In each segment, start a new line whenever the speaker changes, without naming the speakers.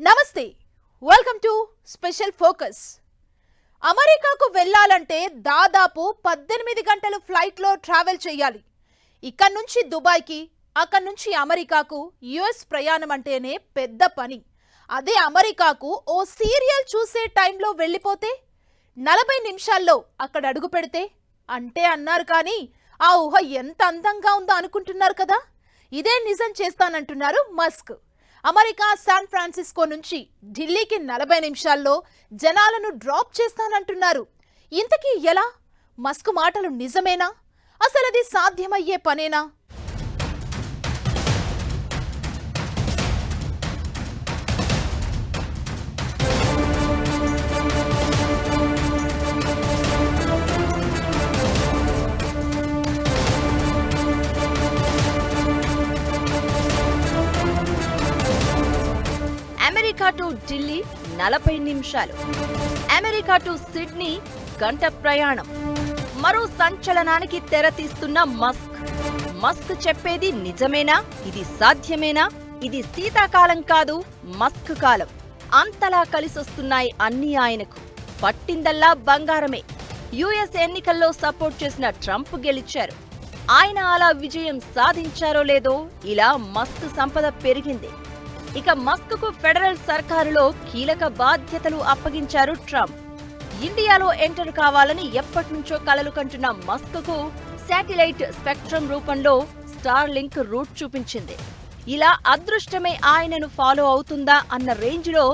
నమస్తే, welcome to special focus. అమెరికాకు వెళ్ళాలంటే దాదాపు 18 గంటలు ఫ్లైట్లో ట్రావెల్ చేయాలి. ఇక్కడ నుంచి దుబాయ్కి, అక్కడి నుంచి అమెరికాకు యుఎస్ ప్రయాణం అంటేనే పెద్ద పని. అదే అమెరికాకు ఓ సీరియల్ చూసే టైంలో వెళ్ళిపోతే 40 నిమిషాల్లో అక్కడ అడుగు పెడితే అంటే అన్నారు, కానీ ఆ ఊహ ఎంత అందంగా ఉందో అనుకుంటున్నారు కదా. ఇదే నిజం చేస్తానంటున్నారు మస్క్. అమెరికా శాన్ ఫ్రాన్సిస్కో నుంచి ఢిల్లీకి 40 నిమిషాల్లో జనాలను డ్రాప్ చేస్తానంటున్నారు. ఇంతకీ ఎలా? మస్క్ మాటలు నిజమేనా? అసలు అది సాధ్యమయ్యే పనేనా?
అమెరికా టు ఢిల్లీ 40 నిమిషాలు, అమెరికా టు సిడ్నీ గంట ప్రయాణం. మరో సంచలనానికి తెరతీస్తున్న మస్క్ చెప్పేది నిజమేనా? ఇది సాధ్యమేనా? ఇది శీతాకాలం కాదు, మస్క్ కాలం. అంతలా కలిసొస్తున్నాయి అన్నీ ఆయనకు. పట్టిందల్లా బంగారమే. యుఎస్ ఎన్నికల్లో సపోర్ట్ చేసిన ట్రంప్ గెలిచారు. ఆయన అలా విజయం సాధించారో లేదో ఇలా మస్క్ సంపద పెరిగింది. ఇక మస్క్ కు ఫెడరల్ సర్కారులో కీలక బాధ్యతలు అప్పగించారు ట్రంప్. ఇండియాలో ఎంటర్ కావాలని ఎప్పటినుంచో కలలు కంటున్న మస్క్ కు శాటిలైట్ స్పెక్ట్రమ్ రూపంలో స్టార్ లింక్ రూట్ చూపించింది. ఇలా అదృష్టమే ఆయనను ఫాలో అవుతుందా అన్న రేంజ్ లో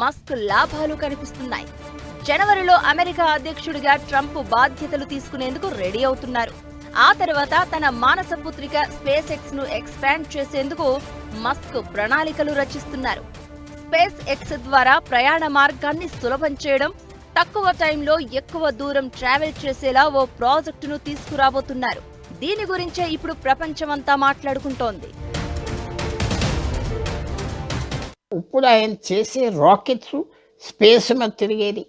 మస్క్ లాభాలు కనిపిస్తున్నాయి. జనవరిలో అమెరికా అధ్యక్షుడిగా ట్రంప్ బాధ్యతలు తీసుకునేందుకు రెడీ అవుతున్నారు. ఆ తర్వాత తన మానసపుత్రిక స్పేస్ ఎక్స్ ను ఎక్స్పాండ్ చేసేందుకు మస్క్ ప్రణాళికలు రచిస్తున్నారు. స్పేస్ ఎక్స్ ద్వారా ప్రయాణ మార్గాన్ని సులభం చేయడం, తక్కువ టైంలో ఎక్కువ దూరం ట్రావెల్ చేసేలా ఓ ప్రాజెక్టును తీసుకురాబోతున్నారు. దీని గురించే ఇప్పుడు ప్రపంచమంతా మాట్లాడుకుంటోంది.
ఇప్పుడు ఆయన చేసే రాకెట్స్ స్పేస్ మీద తిరిగేది,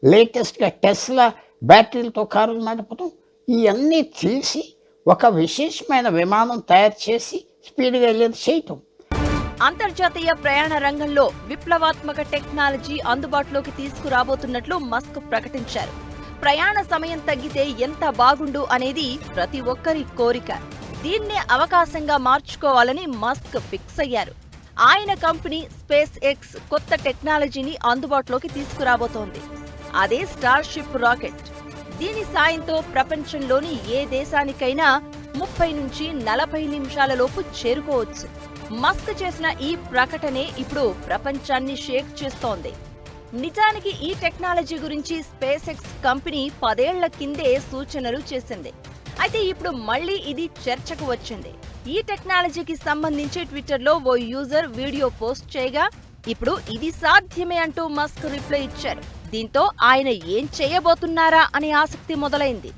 లేటెస్ట్గా టెస్లా బ్యాటరీలతో కారులు నడపడం, ఇవన్నీ తీసి ఒక విశేషమైన విమానం తయారు చేసి స్పీడ్గా వెళ్ళేది చేయటం.
అంతర్జాతీయ ప్రయాణ రంగంలో విప్లవాత్మక టెక్నాలజీ అందుబాటులోకి తీసుకురాబోతున్నట్లు మస్క్ ప్రకటించారు. ప్రయాణ సమయం తగ్గితే ఎంత బాగుండు అనేది ప్రతి ఒక్కరి కోరిక. దీన్నే అవకాశంగా మార్చుకోవాలని మస్క్ ఫిక్స్ అయ్యారు. ఆయన కంపెనీ స్పేస్ ఎక్స్ కొత్త టెక్నాలజీని అందుబాటులోకి తీసుకురాబోతోంది. అదే స్టార్ షిప్ రాకెట్. దీని సాయంతో ప్రపంచంలోని ఏ దేశానికైనా 30 నుంచి 40 నిమిషాల లోపు చేరుకోవచ్చు. మస్క్ చేసిన ఈ ప్రకటనే ఇప్పుడు ప్రపంచాన్ని షేక్ చేస్తోంది. నిజానికి ఈ టెక్నాలజీ గురించి స్పేస్ ఎక్స్ కంపెనీ 10 ఏళ్ల కిందే సూచనలు చేసింది. అయితే ఇప్పుడు మళ్లీ ఇది చర్చకు వచ్చింది. ఈ టెక్నాలజీకి సంబంధించి ట్విట్టర్లో ఓ యూజర్ వీడియో పోస్ట్ చేయగా ఇప్పుడు ఇది సాధ్యమే అంటూ మస్క్ రిప్లై ఇచ్చారు. దీంతో ఆయన ఏం చేయబోతున్నారా అనే ఆసక్తి మొదలైంది.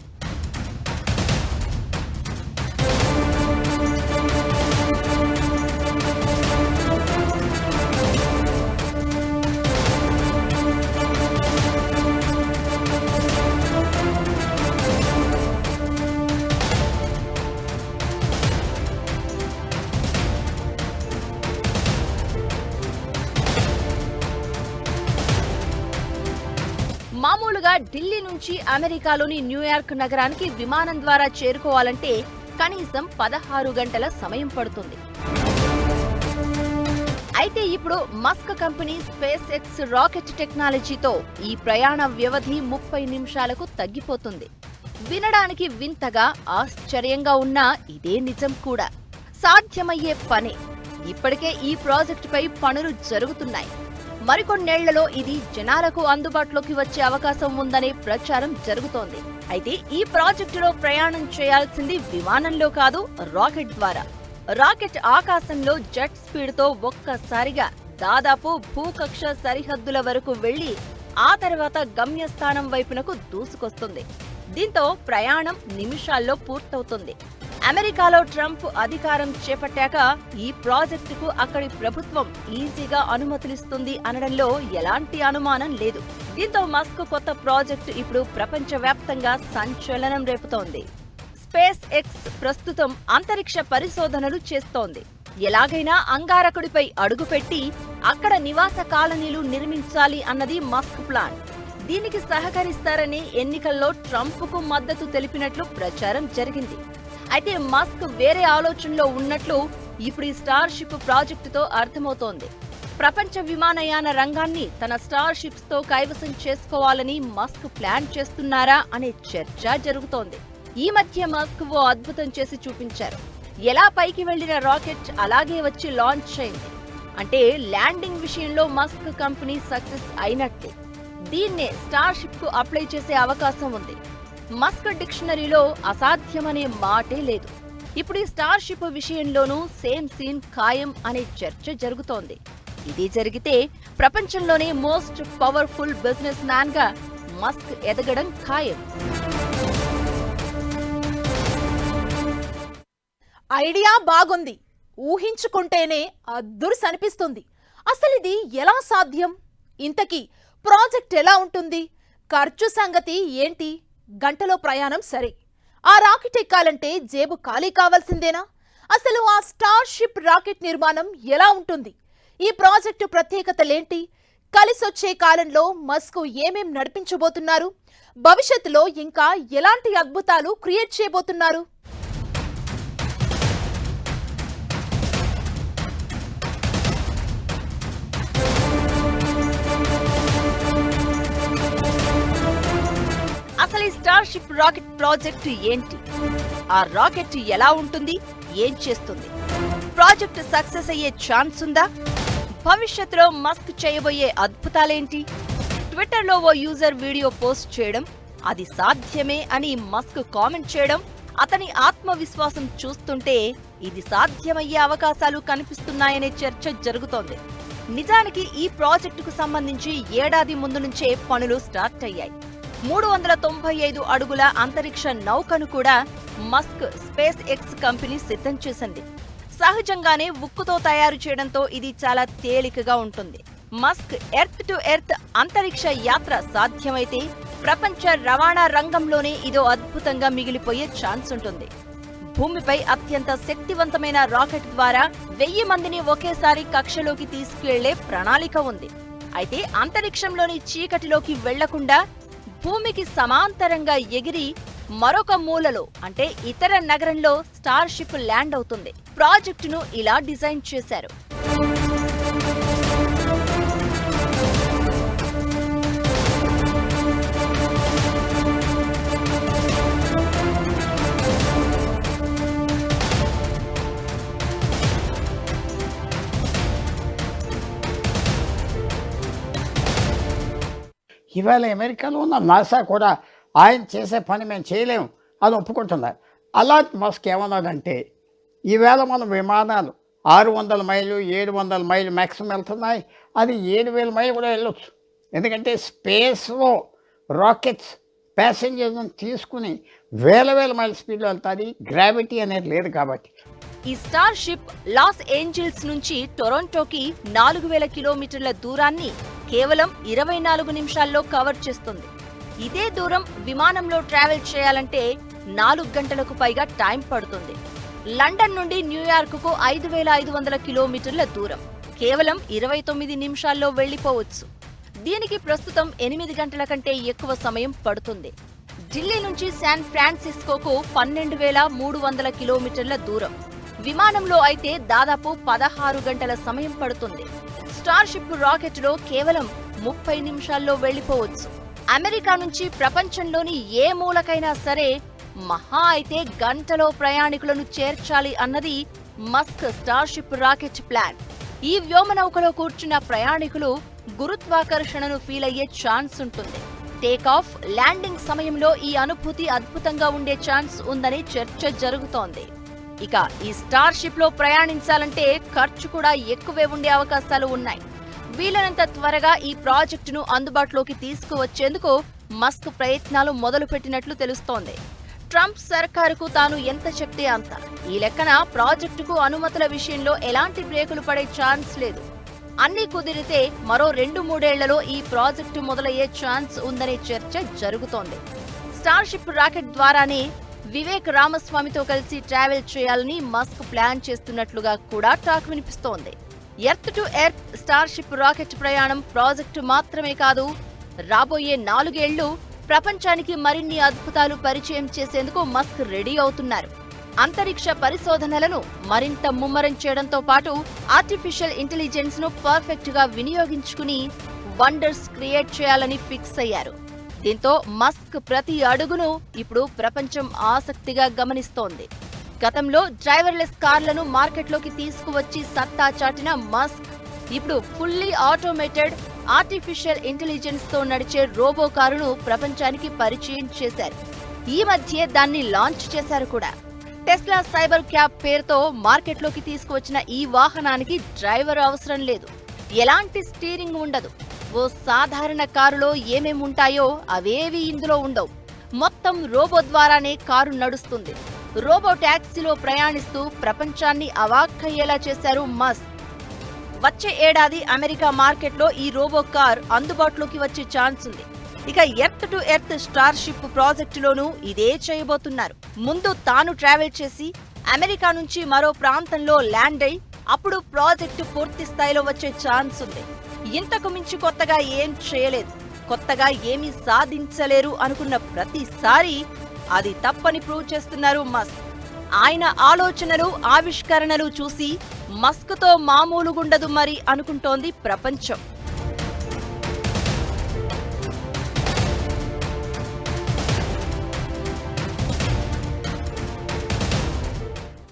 మామూలుగా ఢిల్లీ నుంచి అమెరికాలోని న్యూయార్క్ నగరానికి విమానం ద్వారా చేరుకోవాలంటే కనీసం 16 గంటల సమయం పడుతుంది. అయితే ఇప్పుడు Musk company space X rocket టెక్నాలజీతో ఈ ప్రయాణ వ్యవధి 30 నిమిషాలకు తగ్గిపోతుంది. వినడానికి వింతగా ఆశ్చర్యంగా ఉన్నా ఇదే నిజం కూడా. సాధ్యమయ్యే పనే. ఇప్పటికే ఈ ప్రాజెక్టుపై పనులు జరుగుతున్నాయి. మరికొన్నేళ్లలో ఇది జనాలకు అందుబాటులోకి వచ్చే అవకాశం ఉందనే ప్రచారం జరుగుతోంది. అయితే ఈ ప్రాజెక్టులో ప్రయాణం చేయాల్సింది విమానంలో కాదు, రాకెట్ ద్వారా. రాకెట్ ఆకాశంలో జెట్ స్పీడ్తో ఒక్కసారిగా దాదాపు భూకక్ష సరిహద్దుల వరకు వెళ్లి ఆ తర్వాత గమ్యస్థానం వైపునకు దూసుకొస్తుంది. దీంతో ప్రయాణం నిమిషాల్లో పూర్తవుతుంది. అమెరికాలో ట్రంప్ అధికారం చేపట్టాక ఈ ప్రాజెక్టుకు అక్కడి ప్రభుత్వం ఈజీగా అనుమతులిస్తుంది అనడంలో ఎలాంటి అనుమానం లేదు. దీంతో మస్క్ కొత్త ప్రాజెక్టు ఇప్పుడు ప్రపంచవ్యాప్తంగా సంచలనం రేపుతోంది. స్పేస్ ఎక్స్ ప్రస్తుతం అంతరిక్ష పరిశోధనలు చేస్తోంది. ఎలాగైనా అంగారకుడిపై అడుగుపెట్టి అక్కడ నివాస కాలనీలు నిర్మించాలి అన్నది మస్క్ ప్లాన్. దీనికి సహకరిస్తారని ఎన్నికల్లో ట్రంప్కు మద్దతు తెలిపినట్లు ప్రచారం జరిగింది. అయితే మస్క్ వేరే ఆలోచనలో ఉన్నట్లు ఇప్పుడు ఈ స్టార్ షిప్ ప్రాజెక్టుతో అర్థమవుతోంది. ప్రపంచ విమానయాన రంగాన్ని తన స్టార్ షిప్స్ తో కైవసం చేసుకోవాలని మస్క్ ప్లాన్ చేస్తున్నారా అనే చర్చ జరుగుతోంది. ఈ మధ్య మస్క్ ఓ అద్భుతం చేసి చూపించారు. ఎలా పైకి వెళ్లిన రాకెట్ అలాగే వచ్చి లాంచ్ అయింది. అంటే ల్యాండింగ్ విషయంలో మస్క్ కంపెనీ సక్సెస్ అయినట్లే. దీన్నే స్టార్ షిప్ కు అప్లై చేసే అవకాశం ఉంది. మస్క్ డిక్షనరీలో అసాధ్యమనే మాటే లేదు. ఇప్పుడు ఈ స్టార్ షిప్ విషయంలోనూ సేమ్ సీన్ ఖాయం అనే చర్చ జరుగుతోంది. ఇది జరిగితే ప్రపంచంలోనే మోస్ట్ పవర్ఫుల్ బిజినెస్ మ్యాన్ గా మస్క్ ఎదగడం ఖాయం.
ఐడియా బాగుంది, ఊహించుకుంటేనే అద్దుర్స్ అనిపిస్తుంది. అసలు ఇది ఎలా సాధ్యం? ఇంతకీ ప్రాజెక్ట్ ఎలా ఉంటుంది? ఖర్చు సంగతి ఏంటి? గంటలో ప్రయాణం సరే, ఆ రాకెట్ ఎక్కాలంటే జేబు ఖాళీ కావాల్సిందేనా? అసలు ఆ స్టార్ షిప్ రాకెట్ నిర్మాణం ఎలా ఉంటుంది? ఈ ప్రాజెక్టు ప్రత్యేకతలేంటి? కలిసొచ్చే కాలంలో మస్క్ ఏమేం నడిపించబోతున్నారు? భవిష్యత్తులో ఇంకా ఎలాంటి అద్భుతాలు క్రియేట్ చేయబోతున్నారు?
అసలు ఈ స్టార్ షిప్ రాకెట్ ప్రాజెక్టు ఏంటి? ఆ రాకెట్ ఎలా ఉంటుంది? ఏం చేస్తుంది? ప్రాజెక్ట్ సక్సెస్ అయ్యే ఛాన్స్ ఉందా? భవిష్యత్తులో మస్క్ చేయబోయే అద్భుతాలేంటి? ట్విట్టర్లో ఓ యూజర్ వీడియో పోస్ట్ చేయడం, అది సాధ్యమే అని మస్క్ కామెంట్ చేయడం, అతని ఆత్మవిశ్వాసం చూస్తుంటే ఇది సాధ్యమయ్యే అవకాశాలు కనిపిస్తున్నాయనే చర్చ జరుగుతోంది. నిజానికి ఈ ప్రాజెక్టుకు సంబంధించి ఏడాది ముందు నుంచే పనులు స్టార్ట్ అయ్యాయి. 395 అడుగుల అంతరిక్ష నౌకను కూడా మస్క్ స్పేస్ ఎక్స్ కంపెనీ సిద్ధం చేసింది. సహజంగానే ఉక్కుతో తయారు చేయడంతో ఇది చాలా తేలికగా ఉంటుంది. మస్క్ ఎర్త్ టు ఎర్త్ అంతరిక్ష యాత్ర సాధ్యమైతే ప్రపంచ రవాణా రంగంలోనే ఇదో అద్భుతంగా మిగిలిపోయే ఛాన్స్ ఉంటుంది. భూమిపై అత్యంత శక్తివంతమైన రాకెట్ ద్వారా 1000 మందిని ఒకేసారి కక్షలోకి తీసుకువెళ్లే ప్రణాళిక ఉంది. అయితే అంతరిక్షంలోని చీకటిలోకి వెళ్లకుండా భూమికి సమాంతరంగా ఎగిరి మరొక మూలలో అంటే ఇతర నగరంలో స్టార్ షిప్ ల్యాండ్ అవుతుంది. ప్రాజెక్టును ఇలా డిజైన్ చేశారు.
ఇవాళ అమెరికాలో ఉన్న నాసా కూడా ఆయన చేసే పని మేము చేయలేము అని ఒప్పుకుంటున్నారు. అలాంటి మస్క్ ఏమన్నాడంటే, ఈవేళ మన విమానాలు 600 మైళ్ళు 700 మైళ్ళు మ్యాక్సిమం వెళ్తున్నాయి, అది 7000 మైళ్ళు కూడా వెళ్ళొచ్చు. ఎందుకంటే స్పేస్లో రాకెట్స్ ప్యాసింజర్లను తీసుకుని వేల మైళ్ళ స్పీడ్లో వెళ్తుంది, గ్రావిటీ అనేది లేదు కాబట్టి.
ఈ స్టార్ షిప్ లాస్ ఏంజల్స్ నుంచి టొరంటోకి 4000 కిలోమీటర్ల దూరాన్ని కేవలం 24 నిమిషాల్లో కవర్ చేస్తుంది. ఇదే దూరం విమానంలో ట్రావెల్ చేయాలంటే 4 గంటలకు పైగా టైం పడుతుంది. లండన్ నుండి న్యూయార్క్కు 5500 కిలోమీటర్ల దూరం కేవలం 29 నిమిషాల్లో వెళ్లిపోవచ్చు. దీనికి ప్రస్తుతం 8 గంటల కంటే ఎక్కువ సమయం పడుతుంది. ఢిల్లీ నుంచి శాన్ ఫ్రాన్సిస్కోకు 12300 కిలోమీటర్ల దూరం. విమానంలో అయితే దాదాపు 16 గంటల సమయం పడుతుంది. స్టార్ షిప్ రాకెట్ లో కేవలం 30 నిమిషాల్లో వెళ్లిపోవచ్చు. అమెరికా నుంచి ప్రపంచంలోని ఏ మూలకైనా సరే మహా అయితే గంటలో ప్రయాణికులను చేర్చాలి అన్నది Musk star ship rocket plan. ఈ వ్యోమనౌకలో కూర్చున్న ప్రయాణికులు గురుత్వాకర్షణను ఫీల్ అయ్యే ఛాన్స్ ఉంటుంది. టేకాఫ్, ల్యాండింగ్ సమయంలో ఈ అనుభూతి అద్భుతంగా ఉండే ఛాన్స్ ఉందని చర్చ జరుగుతోంది. ఇక ఈ స్టార్ షిప్ లో ప్రయాణించాలంటే ఖర్చు కూడా ఎక్కువే ఉండే అవకాశాలు ఉన్నాయి. వీలైనంత త్వరగా ఈ ప్రాజెక్టును అందుబాటులోకి తీసుకువచ్చేందుకు మస్క్ ప్రయత్నాలు మొదలుపెట్టినట్లు తెలుస్తోంది. ట్రంప్ సర్కారుకు తాను ఎంత చెప్తే అంత. ఈ లెక్కన ప్రాజెక్టుకు అనుమతుల విషయంలో ఎలాంటి బ్రేకులు పడే ఛాన్స్ లేదు. అన్నీ కుదిరితే మరో 2-3 ఏళ్లలో ఈ ప్రాజెక్టు మొదలయ్యే ఛాన్స్ ఉందనే చర్చ జరుగుతోంది. స్టార్ షిప్ రాకెట్ ద్వారానే వివేక్ రామస్వామితో కలిసి ట్రావెల్ చేయాలని మస్క్ ప్లాన్ చేస్తున్నట్లుగా కూడా టాక్ వినిపిస్తోంది. Earth to earth Starship rocket ప్రయాణం ప్రాజెక్టు మాత్రమే కాదు, రాబోయే 4 ఏళ్లు ప్రపంచానికి మరిన్ని అద్భుతాలు పరిచయం చేసేందుకు మస్క్ రెడీ అవుతున్నారు. అంతరిక్ష పరిశోధనలను మరింత ముమ్మరం చేయడంతో పాటు ఆర్టిఫిషియల్ ఇంటెలిజెన్స్ ను పర్ఫెక్ట్ గా వినియోగించుకుని వండర్స్ క్రియేట్ చేయాలని ఫిక్స్ అయ్యారు. దీంతో మస్క్ ప్రతి అడుగును ఇప్పుడు ప్రపంచం ఆసక్తిగా గమనిస్తోంది. గతంలో డ్రైవర్లెస్ కార్లను మార్కెట్లోకి తీసుకువచ్చి సత్తా చాటిన మస్క్ ఇప్పుడు ఫుల్లీ ఆటోమేటెడ్ ఆర్టిఫిషియల్ ఇంటెలిజెన్స్ తో నడిచే రోబో కారును ప్రపంచానికి పరిచయం చేశారు. ఈ మధ్య దాన్ని లాంచ్ చేశారు కూడా. టెస్లా సైబర్ క్యాబ్ పేరుతో మార్కెట్లోకి తీసుకువచ్చిన ఈ వాహనానికి డ్రైవర్ అవసరం లేదు, ఎలాంటి స్టీరింగ్ ఉండదు. ఓ సాధారణ కారులో ఏమేమి ఉంటాయో అవేవి ఇందులో ఉండవు. మొత్తం రోబో ద్వారానే కారు నడుస్తుంది. రోబో టాక్సీలో ప్రయాణిస్తూ ప్రపంచాన్ని అవాక్కయ్యేలా చేశారు మస్క్. వచ్చే ఏడాది అమెరికా మార్కెట్లో ఈ రోబో కార్ అందుబాటులోకి వచ్చే ఛాన్స్ ఉంది. ఇక ఎర్త్ టు ఎర్త్ స్టార్షిప్ ప్రాజెక్టులోనూ ఇదే చేయబోతున్నారు. ముందు తాను ట్రావెల్ చేసి అమెరికా నుంచి మరో ప్రాంతంలో ల్యాండ్ అయి అప్పుడు ప్రాజెక్టు పూర్తి స్థాయిలో వచ్చే ఛాన్స్ ఉంది. ఇంతకు మించి కొత్తగా ఏం చేయలేదు, కొత్తగా ఏమీ సాధించలేరు అనుకున్న ప్రతిసారి అది తప్పని ప్రూవ్ చేస్తున్నారు మస్క్. ఆయన ఆలోచనలు ఆవిష్కరణలు చూసి మస్క్తో మామూలుగుండదు మరి అనుకుంటోంది ప్రపంచం.